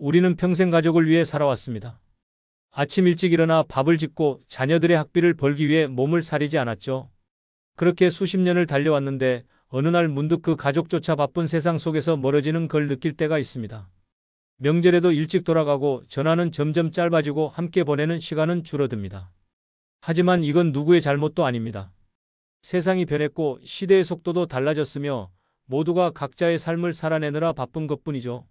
우리는 평생 가족을 위해 살아왔습니다. 아침 일찍 일어나 밥을 짓고 자녀들의 학비를 벌기 위해 몸을 사리지 않았죠. 그렇게 수십 년을 달려왔는데 어느 날 문득 그 가족조차 바쁜 세상 속에서 멀어지는 걸 느낄 때가 있습니다. 명절에도 일찍 돌아가고 전화는 점점 짧아지고 함께 보내는 시간은 줄어듭니다. 하지만 이건 누구의 잘못도 아닙니다. 세상이 변했고 시대의 속도도 달라졌으며 모두가 각자의 삶을 살아내느라 바쁜 것뿐이죠.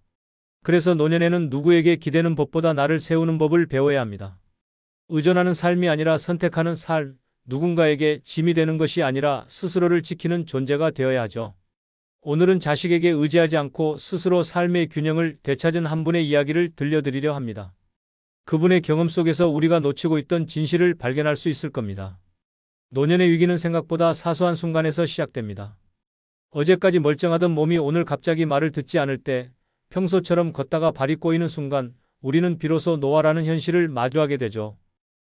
그래서 노년에는 누구에게 기대는 법보다 나를 세우는 법을 배워야 합니다. 의존하는 삶이 아니라 선택하는 삶, 누군가에게 짐이 되는 것이 아니라 스스로를 지키는 존재가 되어야 하죠. 오늘은 자식에게 의지하지 않고 스스로 삶의 균형을 되찾은 한 분의 이야기를 들려드리려 합니다. 그분의 경험 속에서 우리가 놓치고 있던 진실을 발견할 수 있을 겁니다. 노년의 위기는 생각보다 사소한 순간에서 시작됩니다. 어제까지 멀쩡하던 몸이 오늘 갑자기 말을 듣지 않을 때, 평소처럼 걷다가 발이 꼬이는 순간 우리는 비로소 노화라는 현실을 마주하게 되죠.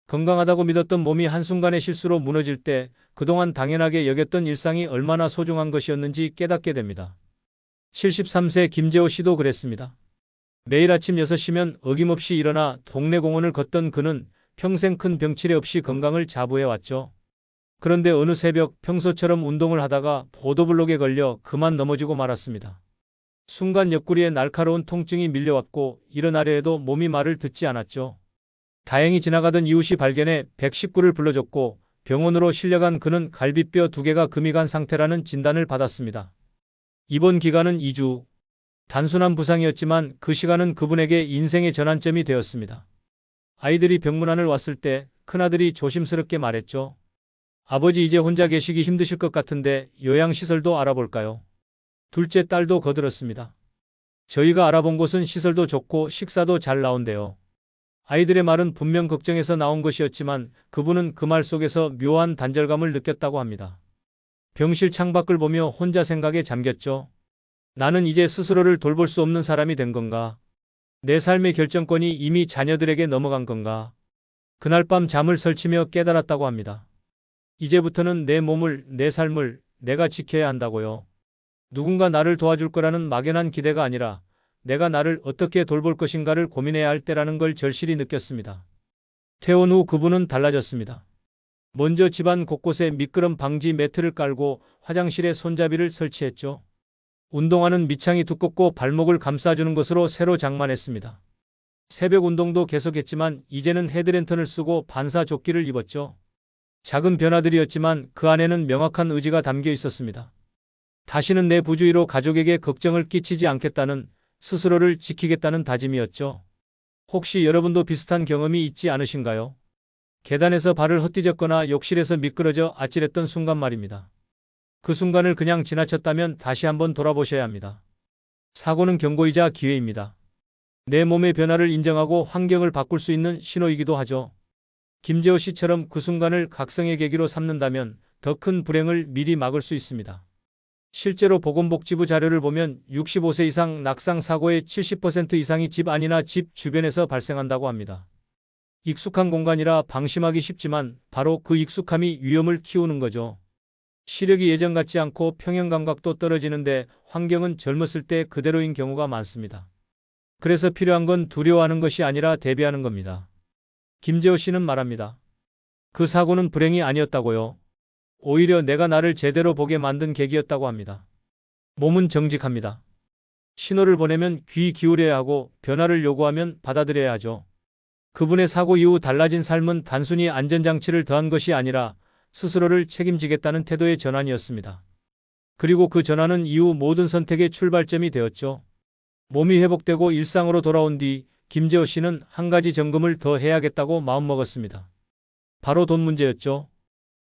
건강하다고 믿었던 몸이 한순간의 실수로 무너질 때 그동안 당연하게 여겼던 일상이 얼마나 소중한 것이었는지 깨닫게 됩니다. 73세 김재호 씨도 그랬습니다. 매일 아침 6시면 어김없이 일어나 동네 공원을 걷던 그는 평생 큰 병치레 없이 건강을 자부해왔죠. 그런데 어느 새벽 평소처럼 운동을 하다가 보도블록에 걸려 그만 넘어지고 말았습니다. 순간 옆구리에 날카로운 통증이 밀려왔고 일어나려 해도 몸이 말을 듣지 않았죠. 다행히 지나가던 이웃이 발견해 119를 불러줬고 병원으로 실려간 그는 갈비뼈 2개가 금이 간 상태라는 진단을 받았습니다. 입원 기간은 2주. 단순한 부상이었지만 그 시간은 그분에게 인생의 전환점이 되었습니다. 아이들이 병문안을 왔을 때 큰아들이 조심스럽게 말했죠. 아버지 이제 혼자 계시기 힘드실 것 같은데 요양시설도 알아볼까요? 둘째 딸도 거들었습니다. 저희가 알아본 곳은 시설도 좋고 식사도 잘 나온대요. 아이들의 말은 분명 걱정해서 나온 것이었지만 그분은 그 말 속에서 묘한 단절감을 느꼈다고 합니다. 병실 창밖을 보며 혼자 생각에 잠겼죠. 나는 이제 스스로를 돌볼 수 없는 사람이 된 건가? 내 삶의 결정권이 이미 자녀들에게 넘어간 건가? 그날 밤 잠을 설치며 깨달았다고 합니다. 이제부터는 내 몸을, 내 삶을 내가 지켜야 한다고요. 누군가 나를 도와줄 거라는 막연한 기대가 아니라 내가 나를 어떻게 돌볼 것인가를 고민해야 할 때라는 걸 절실히 느꼈습니다. 퇴원 후 그분은 달라졌습니다. 먼저 집안 곳곳에 미끄럼 방지 매트를 깔고 화장실에 손잡이를 설치했죠. 운동화는 밑창이 두껍고 발목을 감싸주는 것으로 새로 장만했습니다. 새벽 운동도 계속했지만 이제는 헤드랜턴을 쓰고 반사조끼를 입었죠. 작은 변화들이었지만 그 안에는 명확한 의지가 담겨 있었습니다. 다시는 내 부주의로 가족에게 걱정을 끼치지 않겠다는, 스스로를 지키겠다는 다짐이었죠. 혹시 여러분도 비슷한 경험이 있지 않으신가요? 계단에서 발을 헛디뎠거나 욕실에서 미끄러져 아찔했던 순간 말입니다. 그 순간을 그냥 지나쳤다면 다시 한번 돌아보셔야 합니다. 사고는 경고이자 기회입니다. 내 몸의 변화를 인정하고 환경을 바꿀 수 있는 신호이기도 하죠. 김재호 씨처럼 그 순간을 각성의 계기로 삼는다면 더 큰 불행을 미리 막을 수 있습니다. 실제로 보건복지부 자료를 보면 65세 이상 낙상 사고의 70% 이상이 집 안이나 집 주변에서 발생한다고 합니다. 익숙한 공간이라 방심하기 쉽지만 바로 그 익숙함이 위험을 키우는 거죠. 시력이 예전 같지 않고 평형 감각도 떨어지는데 환경은 젊었을 때 그대로인 경우가 많습니다. 그래서 필요한 건 두려워하는 것이 아니라 대비하는 겁니다. 김재호 씨는 말합니다. 그 사고는 불행이 아니었다고요. 오히려 내가 나를 제대로 보게 만든 계기였다고 합니다. 몸은 정직합니다. 신호를 보내면 귀 기울여야 하고 변화를 요구하면 받아들여야 하죠. 그분의 사고 이후 달라진 삶은 단순히 안전장치를 더한 것이 아니라 스스로를 책임지겠다는 태도의 전환이었습니다. 그리고 그 전환은 이후 모든 선택의 출발점이 되었죠. 몸이 회복되고 일상으로 돌아온 뒤 김재호 씨는 한 가지 점검을 더 해야겠다고 마음먹었습니다. 바로 돈 문제였죠.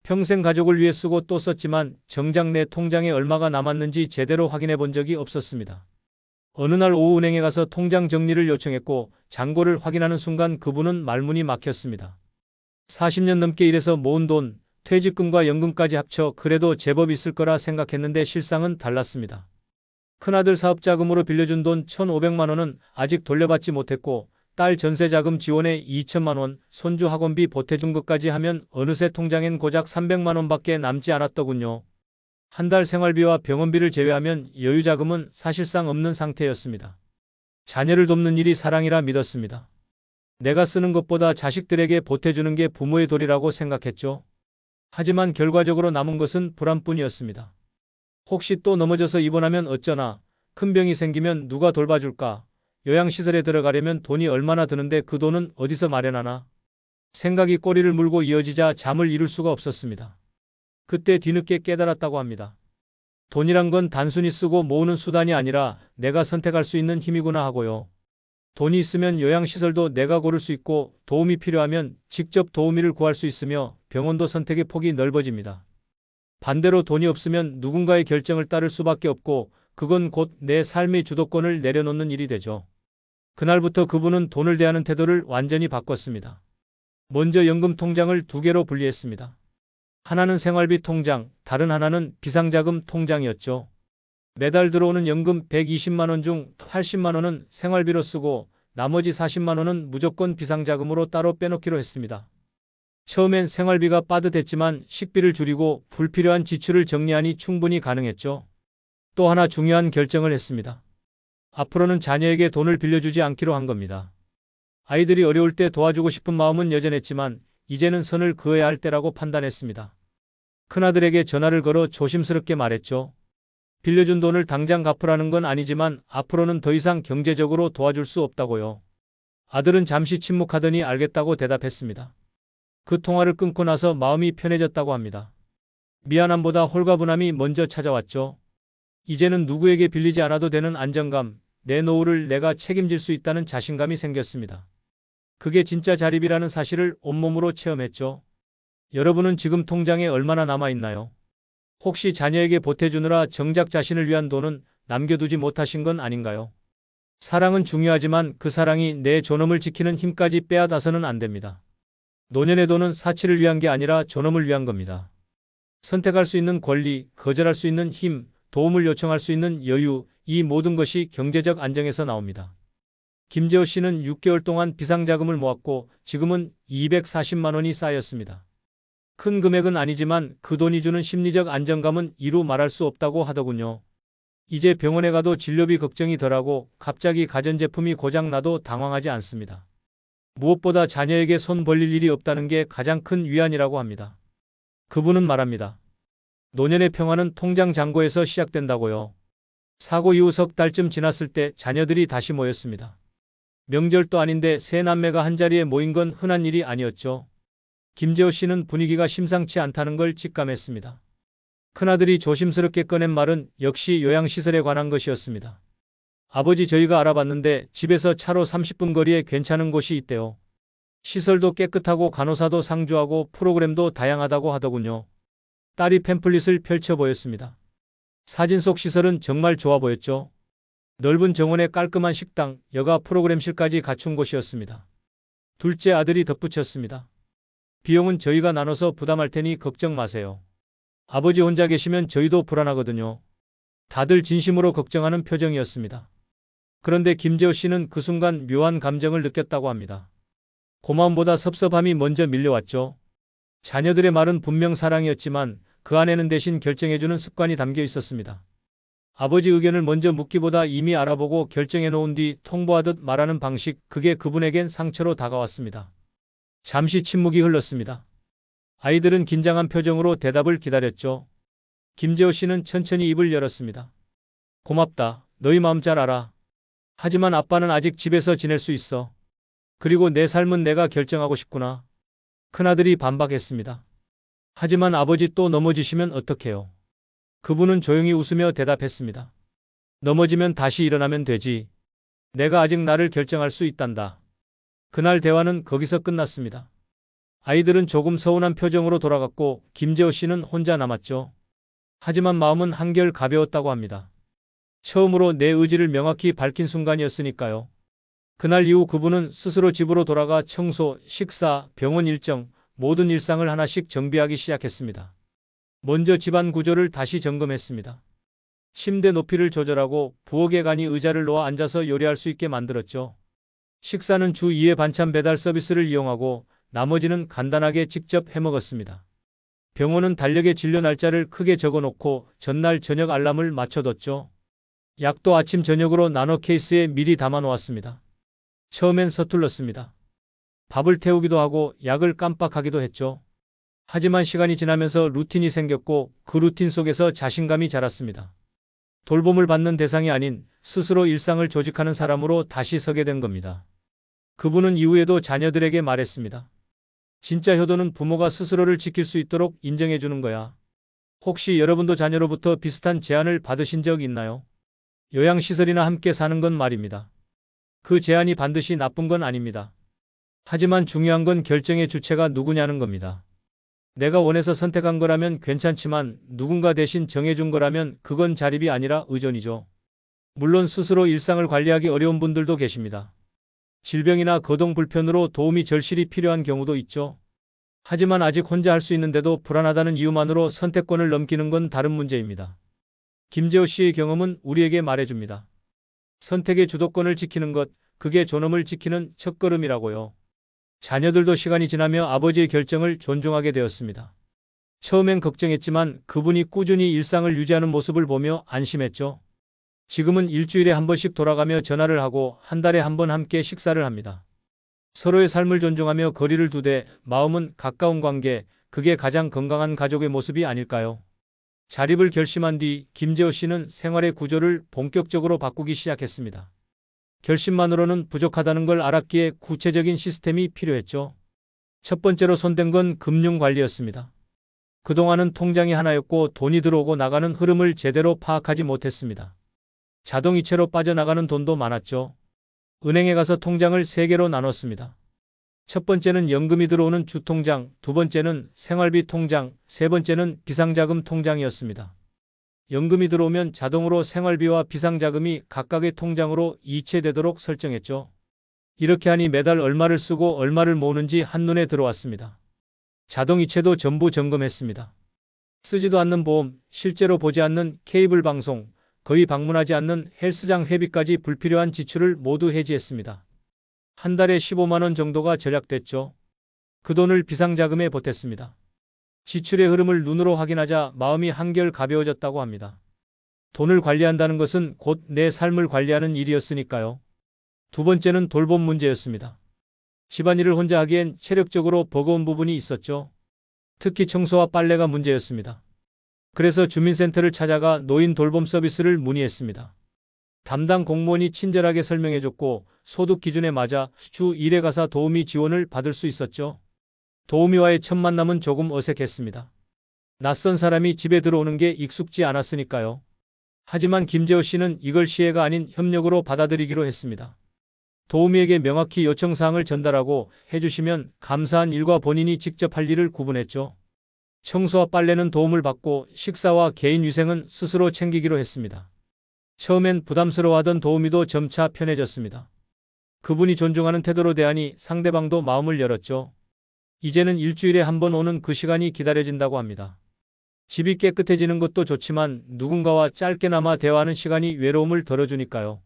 평생 가족을 위해 쓰고 또 썼지만 정작 내 통장에 얼마가 남았는지 제대로 확인해 본 적이 없었습니다. 어느 날 오후 은행에 가서 통장 정리를 요청했고 잔고를 확인하는 순간 그분은 말문이 막혔습니다. 40년 넘게 일해서 모은 돈, 퇴직금과 연금까지 합쳐 그래도 제법 있을 거라 생각했는데 실상은 달랐습니다. 큰아들 사업자금으로 빌려준 돈 1,500만 원은 아직 돌려받지 못했고 딸 전세자금 지원에 2천만 원, 손주 학원비 보태준 것까지 하면 어느새 통장엔 고작 300만 원밖에 남지 않았더군요. 한 달 생활비와 병원비를 제외하면 여유자금은 사실상 없는 상태였습니다. 자녀를 돕는 일이 사랑이라 믿었습니다. 내가 쓰는 것보다 자식들에게 보태주는 게 부모의 도리라고 생각했죠. 하지만 결과적으로 남은 것은 불안뿐이었습니다. 혹시 또 넘어져서 입원하면 어쩌나, 큰 병이 생기면 누가 돌봐줄까, 요양시설에 들어가려면 돈이 얼마나 드는데 그 돈은 어디서 마련하나. 생각이 꼬리를 물고 이어지자 잠을 이룰 수가 없었습니다. 그때 뒤늦게 깨달았다고 합니다. 돈이란 건 단순히 쓰고 모으는 수단이 아니라 내가 선택할 수 있는 힘이구나 하고요. 돈이 있으면 요양시설도 내가 고를 수 있고 도움이 필요하면 직접 도우미를 구할 수 있으며 병원도 선택의 폭이 넓어집니다. 반대로 돈이 없으면 누군가의 결정을 따를 수밖에 없고 그건 곧 내 삶의 주도권을 내려놓는 일이 되죠. 그날부터 그분은 돈을 대하는 태도를 완전히 바꿨습니다. 먼저 연금 통장을 두 개로 분리했습니다. 하나는 생활비 통장, 다른 하나는 비상자금 통장이었죠. 매달 들어오는 연금 120만 원 중 80만 원은 생활비로 쓰고 나머지 40만 원은 무조건 비상자금으로 따로 빼놓기로 했습니다. 처음엔 생활비가 빠듯했지만 식비를 줄이고 불필요한 지출을 정리하니 충분히 가능했죠. 또 하나 중요한 결정을 했습니다. 앞으로는 자녀에게 돈을 빌려주지 않기로 한 겁니다. 아이들이 어려울 때 도와주고 싶은 마음은 여전했지만 이제는 선을 그어야 할 때라고 판단했습니다. 큰아들에게 전화를 걸어 조심스럽게 말했죠. 빌려준 돈을 당장 갚으라는 건 아니지만 앞으로는 더 이상 경제적으로 도와줄 수 없다고요. 아들은 잠시 침묵하더니 알겠다고 대답했습니다. 그 통화를 끊고 나서 마음이 편해졌다고 합니다. 미안함보다 홀가분함이 먼저 찾아왔죠. 이제는 누구에게 빌리지 않아도 되는 안정감, 내 노후를 내가 책임질 수 있다는 자신감이 생겼습니다. 그게 진짜 자립이라는 사실을 온몸으로 체험했죠. 여러분은 지금 통장에 얼마나 남아있나요? 혹시 자녀에게 보태주느라 정작 자신을 위한 돈은 남겨두지 못하신 건 아닌가요? 사랑은 중요하지만 그 사랑이 내 존엄을 지키는 힘까지 빼앗아서는 안 됩니다. 노년의 돈은 사치를 위한 게 아니라 존엄을 위한 겁니다. 선택할 수 있는 권리, 거절할 수 있는 힘, 도움을 요청할 수 있는 여유, 이 모든 것이 경제적 안정에서 나옵니다. 김재호 씨는 6개월 동안 비상자금을 모았고 지금은 240만 원이 쌓였습니다. 큰 금액은 아니지만 그 돈이 주는 심리적 안정감은 이루 말할 수 없다고 하더군요. 이제 병원에 가도 진료비 걱정이 덜하고 갑자기 가전제품이 고장나도 당황하지 않습니다. 무엇보다 자녀에게 손 벌릴 일이 없다는 게 가장 큰 위안이라고 합니다. 그분은 말합니다. 노년의 평화는 통장 잔고에서 시작된다고요. 사고 이후 석 달쯤 지났을 때 자녀들이 다시 모였습니다. 명절도 아닌데 세 남매가 한자리에 모인 건 흔한 일이 아니었죠. 김재호 씨는 분위기가 심상치 않다는 걸 직감했습니다. 큰아들이 조심스럽게 꺼낸 말은 역시 요양시설에 관한 것이었습니다. 아버지, 저희가 알아봤는데 집에서 차로 30분 거리에 괜찮은 곳이 있대요. 시설도 깨끗하고 간호사도 상주하고 프로그램도 다양하다고 하더군요. 딸이 팸플릿을 펼쳐 보였습니다. 사진 속 시설은 정말 좋아 보였죠. 넓은 정원에 깔끔한 식당, 여가 프로그램실까지 갖춘 곳이었습니다. 둘째 아들이 덧붙였습니다. 비용은 저희가 나눠서 부담할 테니 걱정 마세요. 아버지 혼자 계시면 저희도 불안하거든요. 다들 진심으로 걱정하는 표정이었습니다. 그런데 김재호 씨는 그 순간 묘한 감정을 느꼈다고 합니다. 고마움보다 섭섭함이 먼저 밀려왔죠. 자녀들의 말은 분명 사랑이었지만 그 안에는 대신 결정해주는 습관이 담겨 있었습니다. 아버지 의견을 먼저 묻기보다 이미 알아보고 결정해 놓은 뒤 통보하듯 말하는 방식, 그게 그분에겐 상처로 다가왔습니다. 잠시 침묵이 흘렀습니다. 아이들은 긴장한 표정으로 대답을 기다렸죠. 김재호 씨는 천천히 입을 열었습니다. 고맙다. 너희 마음 잘 알아. 하지만 아빠는 아직 집에서 지낼 수 있어. 그리고 내 삶은 내가 결정하고 싶구나. 큰아들이 반박했습니다. 하지만 아버지 또 넘어지시면 어떡해요? 그분은 조용히 웃으며 대답했습니다. 넘어지면 다시 일어나면 되지. 내가 아직 나를 결정할 수 있단다. 그날 대화는 거기서 끝났습니다. 아이들은 조금 서운한 표정으로 돌아갔고 김재호 씨는 혼자 남았죠. 하지만 마음은 한결 가벼웠다고 합니다. 처음으로 내 의지를 명확히 밝힌 순간이었으니까요. 그날 이후 그분은 스스로 집으로 돌아가 청소, 식사, 병원 일정, 모든 일상을 하나씩 정비하기 시작했습니다. 먼저 집안 구조를 다시 점검했습니다. 침대 높이를 조절하고 부엌에 가니 의자를 놓아 앉아서 요리할 수 있게 만들었죠. 식사는 주 2회 반찬 배달 서비스를 이용하고 나머지는 간단하게 직접 해먹었습니다. 병원은 달력에 진료 날짜를 크게 적어놓고 전날 저녁 알람을 맞춰뒀죠. 약도 아침 저녁으로 나눠 케이스에 미리 담아 놓았습니다. 처음엔 서툴렀습니다. 밥을 태우기도 하고 약을 깜빡하기도 했죠. 하지만 시간이 지나면서 루틴이 생겼고 그 루틴 속에서 자신감이 자랐습니다. 돌봄을 받는 대상이 아닌 스스로 일상을 조직하는 사람으로 다시 서게 된 겁니다. 그분은 이후에도 자녀들에게 말했습니다. 진짜 효도는 부모가 스스로를 지킬 수 있도록 인정해 주는 거야. 혹시 여러분도 자녀로부터 비슷한 제안을 받으신 적 있나요? 요양시설이나 함께 사는 건 말입니다. 그 제안이 반드시 나쁜 건 아닙니다. 하지만 중요한 건 결정의 주체가 누구냐는 겁니다. 내가 원해서 선택한 거라면 괜찮지만 누군가 대신 정해준 거라면 그건 자립이 아니라 의존이죠. 물론 스스로 일상을 관리하기 어려운 분들도 계십니다. 질병이나 거동 불편으로 도움이 절실히 필요한 경우도 있죠. 하지만 아직 혼자 할 수 있는데도 불안하다는 이유만으로 선택권을 넘기는 건 다른 문제입니다. 김재호 씨의 경험은 우리에게 말해줍니다. 선택의 주도권을 지키는 것, 그게 존엄을 지키는 첫걸음이라고요. 자녀들도 시간이 지나며 아버지의 결정을 존중하게 되었습니다. 처음엔 걱정했지만 그분이 꾸준히 일상을 유지하는 모습을 보며 안심했죠. 지금은 일주일에 한 번씩 돌아가며 전화를 하고 한 달에 한 번 함께 식사를 합니다. 서로의 삶을 존중하며 거리를 두되 마음은 가까운 관계, 그게 가장 건강한 가족의 모습이 아닐까요? 자립을 결심한 뒤 김재호 씨는 생활의 구조를 본격적으로 바꾸기 시작했습니다. 결심만으로는 부족하다는 걸 알았기에 구체적인 시스템이 필요했죠. 첫 번째로 손댄 건 금융관리였습니다. 그동안은 통장이 하나였고 돈이 들어오고 나가는 흐름을 제대로 파악하지 못했습니다. 자동이체로 빠져나가는 돈도 많았죠. 은행에 가서 통장을 3개로 나눴습니다. 첫 번째는 연금이 들어오는 주통장, 두 번째는 생활비 통장, 세 번째는 비상자금 통장이었습니다. 연금이 들어오면 자동으로 생활비와 비상자금이 각각의 통장으로 이체되도록 설정했죠. 이렇게 하니 매달 얼마를 쓰고 얼마를 모으는지 한눈에 들어왔습니다. 자동이체도 전부 점검했습니다. 쓰지도 않는 보험, 실제로 보지 않는 케이블 방송, 거의 방문하지 않는 헬스장 회비까지 불필요한 지출을 모두 해지했습니다. 한 달에 15만 원 정도가 절약됐죠. 그 돈을 비상자금에 보탰습니다. 지출의 흐름을 눈으로 확인하자 마음이 한결 가벼워졌다고 합니다. 돈을 관리한다는 것은 곧 내 삶을 관리하는 일이었으니까요. 두 번째는 돌봄 문제였습니다. 집안일을 혼자 하기엔 체력적으로 버거운 부분이 있었죠. 특히 청소와 빨래가 문제였습니다. 그래서 주민센터를 찾아가 노인 돌봄 서비스를 문의했습니다. 담당 공무원이 친절하게 설명해줬고 소득 기준에 맞아 주 1회 가사 도우미 지원을 받을 수 있었죠. 도우미와의 첫 만남은 조금 어색했습니다. 낯선 사람이 집에 들어오는 게 익숙지 않았으니까요. 하지만 김재호 씨는 이걸 시혜가 아닌 협력으로 받아들이기로 했습니다. 도우미에게 명확히 요청사항을 전달하고 해주시면 감사한 일과 본인이 직접 할 일을 구분했죠. 청소와 빨래는 도움을 받고 식사와 개인위생은 스스로 챙기기로 했습니다. 처음엔 부담스러워하던 도우미도 점차 편해졌습니다. 그분이 존중하는 태도로 대하니 상대방도 마음을 열었죠. 이제는 일주일에 한 번 오는 그 시간이 기다려진다고 합니다. 집이 깨끗해지는 것도 좋지만 누군가와 짧게나마 대화하는 시간이 외로움을 덜어주니까요.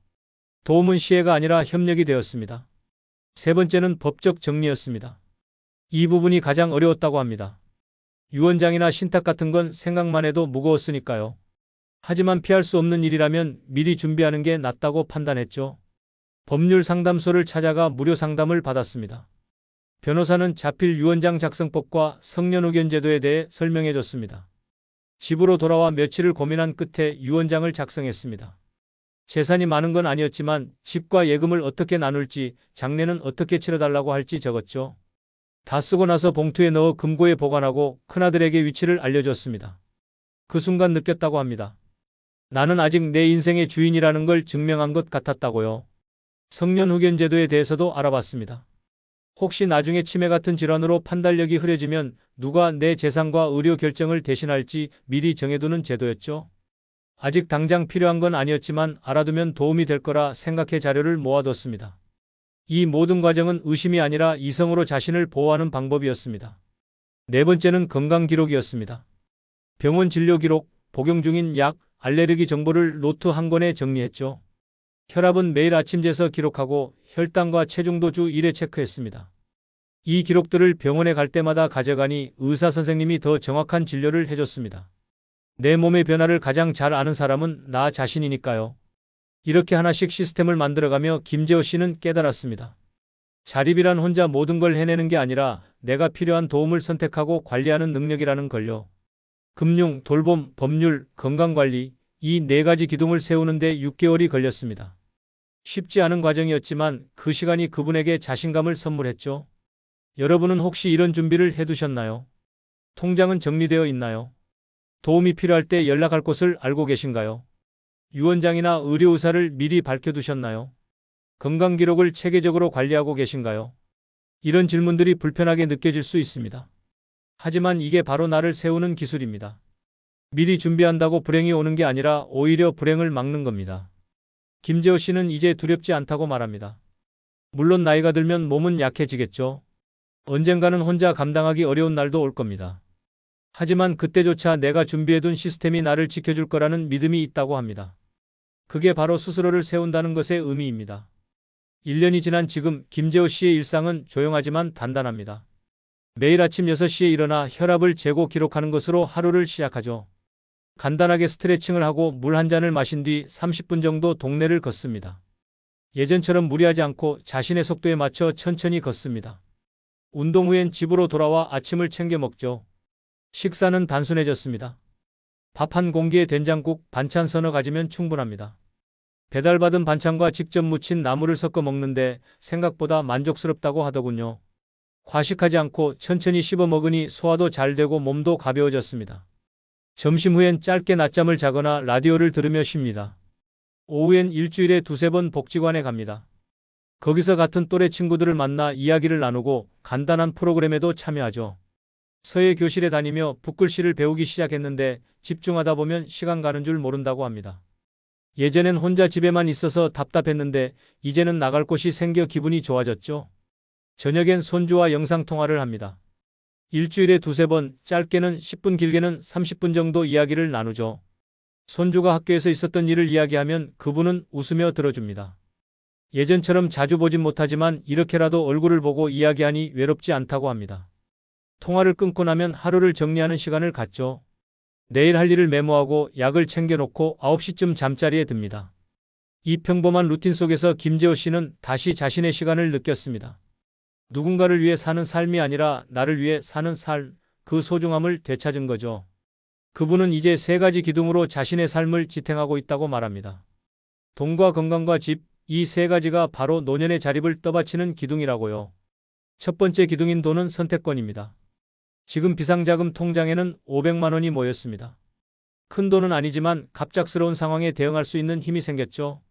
도움은 시혜가 아니라 협력이 되었습니다. 세 번째는 법적 정리였습니다. 이 부분이 가장 어려웠다고 합니다. 유언장이나 신탁 같은 건 생각만 해도 무거웠으니까요. 하지만 피할 수 없는 일이라면 미리 준비하는 게 낫다고 판단했죠. 법률 상담소를 찾아가 무료 상담을 받았습니다. 변호사는 자필 유언장 작성법과 성년후견 제도에 대해 설명해 줬습니다. 집으로 돌아와 며칠을 고민한 끝에 유언장을 작성했습니다. 재산이 많은 건 아니었지만 집과 예금을 어떻게 나눌지, 장례는 어떻게 치러달라고 할지 적었죠. 다 쓰고 나서 봉투에 넣어 금고에 보관하고 큰아들에게 위치를 알려줬습니다. 그 순간 느꼈다고 합니다. 나는 아직 내 인생의 주인이라는 걸 증명한 것 같았다고요. 성년후견 제도에 대해서도 알아봤습니다. 혹시 나중에 치매 같은 질환으로 판단력이 흐려지면 누가 내 재산과 의료 결정을 대신할지 미리 정해두는 제도였죠. 아직 당장 필요한 건 아니었지만 알아두면 도움이 될 거라 생각해 자료를 모아뒀습니다. 이 모든 과정은 의심이 아니라 이성으로 자신을 보호하는 방법이었습니다. 네 번째는 건강기록이었습니다. 병원 진료 기록, 복용 중인 약, 알레르기 정보를 노트 한 권에 정리했죠. 혈압은 매일 아침 재서 기록하고 혈당과 체중도 주 1회 체크했습니다. 이 기록들을 병원에 갈 때마다 가져가니 의사 선생님이 더 정확한 진료를 해줬습니다. 내 몸의 변화를 가장 잘 아는 사람은 나 자신이니까요. 이렇게 하나씩 시스템을 만들어가며 김재호 씨는 깨달았습니다. 자립이란 혼자 모든 걸 해내는 게 아니라 내가 필요한 도움을 선택하고 관리하는 능력이라는 걸요. 금융, 돌봄, 법률, 건강관리, 이 네 가지 기둥을 세우는데 6개월이 걸렸습니다. 쉽지 않은 과정이었지만 그 시간이 그분에게 자신감을 선물했죠. 여러분은 혹시 이런 준비를 해두셨나요? 통장은 정리되어 있나요? 도움이 필요할 때 연락할 곳을 알고 계신가요? 유언장이나 의료의사를 미리 밝혀두셨나요? 건강 기록을 체계적으로 관리하고 계신가요? 이런 질문들이 불편하게 느껴질 수 있습니다. 하지만 이게 바로 나를 세우는 기술입니다. 미리 준비한다고 불행이 오는 게 아니라 오히려 불행을 막는 겁니다. 김재호 씨는 이제 두렵지 않다고 말합니다. 물론 나이가 들면 몸은 약해지겠죠. 언젠가는 혼자 감당하기 어려운 날도 올 겁니다. 하지만 그때조차 내가 준비해둔 시스템이 나를 지켜줄 거라는 믿음이 있다고 합니다. 그게 바로 스스로를 세운다는 것의 의미입니다. 1년이 지난 지금 김재호 씨의 일상은 조용하지만 단단합니다. 매일 아침 6시에 일어나 혈압을 재고 기록하는 것으로 하루를 시작하죠. 간단하게 스트레칭을 하고 물 한 잔을 마신 뒤 30분 정도 동네를 걷습니다. 예전처럼 무리하지 않고 자신의 속도에 맞춰 천천히 걷습니다. 운동 후엔 집으로 돌아와 아침을 챙겨 먹죠. 식사는 단순해졌습니다. 밥 한 공기에 된장국, 반찬 서너 가지면 충분합니다. 배달받은 반찬과 직접 무친 나물을 섞어 먹는데 생각보다 만족스럽다고 하더군요. 과식하지 않고 천천히 씹어 먹으니 소화도 잘 되고 몸도 가벼워졌습니다. 점심 후엔 짧게 낮잠을 자거나 라디오를 들으며 쉽니다. 오후엔 일주일에 2~3번 복지관에 갑니다. 거기서 같은 또래 친구들을 만나 이야기를 나누고 간단한 프로그램에도 참여하죠. 서예 교실에 다니며 붓글씨를 배우기 시작했는데 집중하다 보면 시간 가는 줄 모른다고 합니다. 예전엔 혼자 집에만 있어서 답답했는데 이제는 나갈 곳이 생겨 기분이 좋아졌죠. 저녁엔 손주와 영상통화를 합니다. 일주일에 2~3번, 짧게는 10분, 길게는 30분 정도 이야기를 나누죠. 손주가 학교에서 있었던 일을 이야기하면 그분은 웃으며 들어줍니다. 예전처럼 자주 보진 못하지만 이렇게라도 얼굴을 보고 이야기하니 외롭지 않다고 합니다. 통화를 끊고 나면 하루를 정리하는 시간을 갖죠. 내일 할 일을 메모하고 약을 챙겨놓고 9시쯤 잠자리에 듭니다. 이 평범한 루틴 속에서 김재호 씨는 다시 자신의 시간을 느꼈습니다. 누군가를 위해 사는 삶이 아니라 나를 위해 사는 삶, 그 소중함을 되찾은 거죠. 그분은 이제 3가지 기둥으로 자신의 삶을 지탱하고 있다고 말합니다. 돈과 건강과 집, 이 3가지가 바로 노년의 자립을 떠받치는 기둥이라고요. 첫 번째 기둥인 돈은 선택권입니다. 지금 비상자금 통장에는 500만 원이 모였습니다. 큰 돈은 아니지만 갑작스러운 상황에 대응할 수 있는 힘이 생겼죠.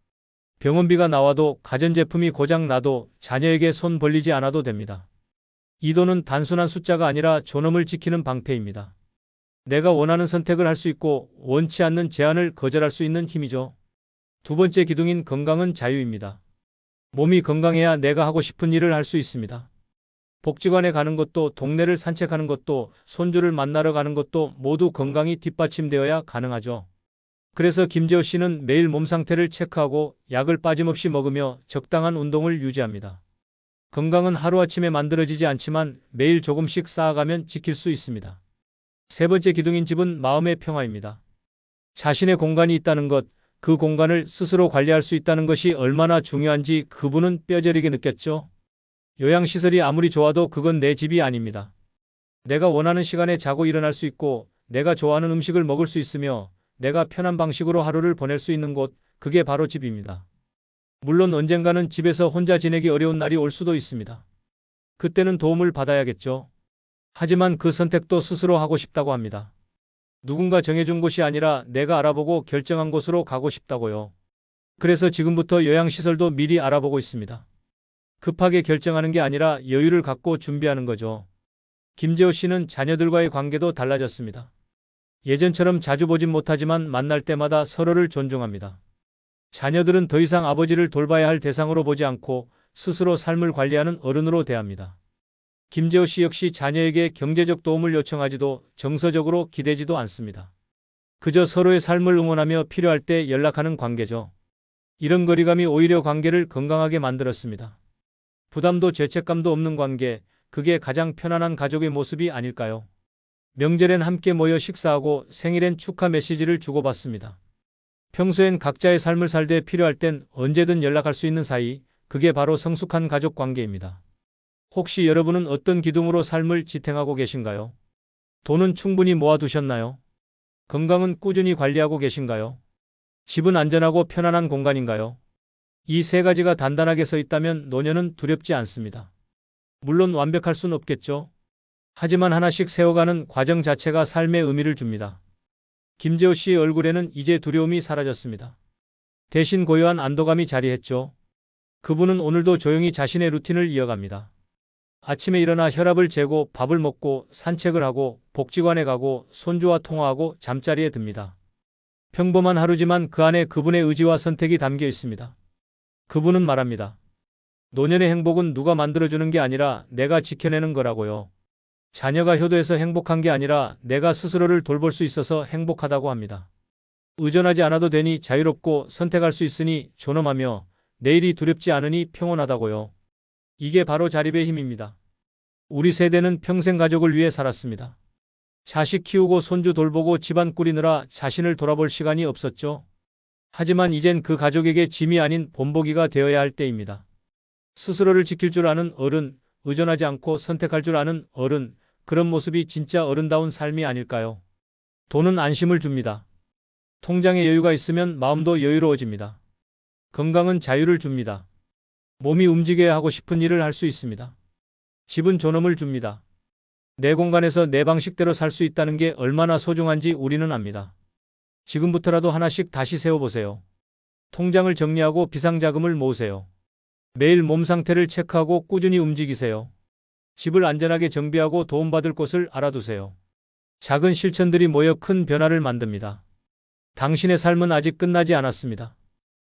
병원비가 나와도 가전제품이 고장 나도 자녀에게 손 벌리지 않아도 됩니다. 이 돈은 단순한 숫자가 아니라 존엄을 지키는 방패입니다. 내가 원하는 선택을 할 수 있고 원치 않는 제안을 거절할 수 있는 힘이죠. 두 번째 기둥인 건강은 자유입니다. 몸이 건강해야 내가 하고 싶은 일을 할 수 있습니다. 복지관에 가는 것도 동네를 산책하는 것도 손주를 만나러 가는 것도 모두 건강이 뒷받침되어야 가능하죠. 그래서 김재호 씨는 매일 몸 상태를 체크하고 약을 빠짐없이 먹으며 적당한 운동을 유지합니다. 건강은 하루아침에 만들어지지 않지만 매일 조금씩 쌓아가면 지킬 수 있습니다. 세 번째 기둥인 집은 마음의 평화입니다. 자신의 공간이 있다는 것, 그 공간을 스스로 관리할 수 있다는 것이 얼마나 중요한지 그분은 뼈저리게 느꼈죠. 요양시설이 아무리 좋아도 그건 내 집이 아닙니다. 내가 원하는 시간에 자고 일어날 수 있고 내가 좋아하는 음식을 먹을 수 있으며 내가 편한 방식으로 하루를 보낼 수 있는 곳, 그게 바로 집입니다. 물론 언젠가는 집에서 혼자 지내기 어려운 날이 올 수도 있습니다. 그때는 도움을 받아야겠죠. 하지만 그 선택도 스스로 하고 싶다고 합니다. 누군가 정해준 곳이 아니라 내가 알아보고 결정한 곳으로 가고 싶다고요. 그래서 지금부터 요양시설도 미리 알아보고 있습니다. 급하게 결정하는 게 아니라 여유를 갖고 준비하는 거죠. 김재호 씨는 자녀들과의 관계도 달라졌습니다. 예전처럼 자주 보진 못하지만 만날 때마다 서로를 존중합니다. 자녀들은 더 이상 아버지를 돌봐야 할 대상으로 보지 않고 스스로 삶을 관리하는 어른으로 대합니다. 김재호 씨 역시 자녀에게 경제적 도움을 요청하지도 정서적으로 기대지도 않습니다. 그저 서로의 삶을 응원하며 필요할 때 연락하는 관계죠. 이런 거리감이 오히려 관계를 건강하게 만들었습니다. 부담도 죄책감도 없는 관계, 그게 가장 편안한 가족의 모습이 아닐까요? 명절엔 함께 모여 식사하고 생일엔 축하 메시지를 주고받습니다. 평소엔 각자의 삶을 살되 필요할 땐 언제든 연락할 수 있는 사이, 그게 바로 성숙한 가족 관계입니다. 혹시 여러분은 어떤 기둥으로 삶을 지탱하고 계신가요? 돈은 충분히 모아두셨나요? 건강은 꾸준히 관리하고 계신가요? 집은 안전하고 편안한 공간인가요? 이 세 가지가 단단하게 서 있다면 노년은 두렵지 않습니다. 물론 완벽할 순 없겠죠. 하지만 하나씩 세워가는 과정 자체가 삶의 의미를 줍니다. 김재호 씨의 얼굴에는 이제 두려움이 사라졌습니다. 대신 고요한 안도감이 자리했죠. 그분은 오늘도 조용히 자신의 루틴을 이어갑니다. 아침에 일어나 혈압을 재고 밥을 먹고 산책을 하고 복지관에 가고 손주와 통화하고 잠자리에 듭니다. 평범한 하루지만 그 안에 그분의 의지와 선택이 담겨 있습니다. 그분은 말합니다. 노년의 행복은 누가 만들어주는 게 아니라 내가 지켜내는 거라고요. 자녀가 효도해서 행복한 게 아니라 내가 스스로를 돌볼 수 있어서 행복하다고 합니다. 의존하지 않아도 되니 자유롭고 선택할 수 있으니 존엄하며 내일이 두렵지 않으니 평온하다고요. 이게 바로 자립의 힘입니다. 우리 세대는 평생 가족을 위해 살았습니다. 자식 키우고 손주 돌보고 집안 꾸리느라 자신을 돌아볼 시간이 없었죠. 하지만 이젠 그 가족에게 짐이 아닌 본보기가 되어야 할 때입니다. 스스로를 지킬 줄 아는 어른, 의존하지 않고 선택할 줄 아는 어른, 그런 모습이 진짜 어른다운 삶이 아닐까요? 돈은 안심을 줍니다. 통장에 여유가 있으면 마음도 여유로워집니다. 건강은 자유를 줍니다. 몸이 움직여야 하고 싶은 일을 할 수 있습니다. 집은 존엄을 줍니다. 내 공간에서 내 방식대로 살 수 있다는 게 얼마나 소중한지 우리는 압니다. 지금부터라도 하나씩 다시 세워보세요. 통장을 정리하고 비상자금을 모으세요. 매일 몸 상태를 체크하고 꾸준히 움직이세요. 집을 안전하게 정비하고 도움받을 곳을 알아두세요. 작은 실천들이 모여 큰 변화를 만듭니다. 당신의 삶은 아직 끝나지 않았습니다.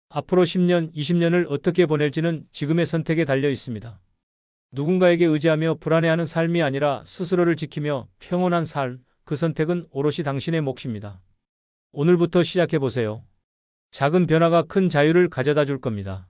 앞으로 10년, 20년을 어떻게 보낼지는 지금의 선택에 달려 있습니다. 누군가에게 의지하며 불안해하는 삶이 아니라 스스로를 지키며 평온한 삶, 그 선택은 오롯이 당신의 몫입니다. 오늘부터 시작해보세요. 작은 변화가 큰 자유를 가져다 줄 겁니다.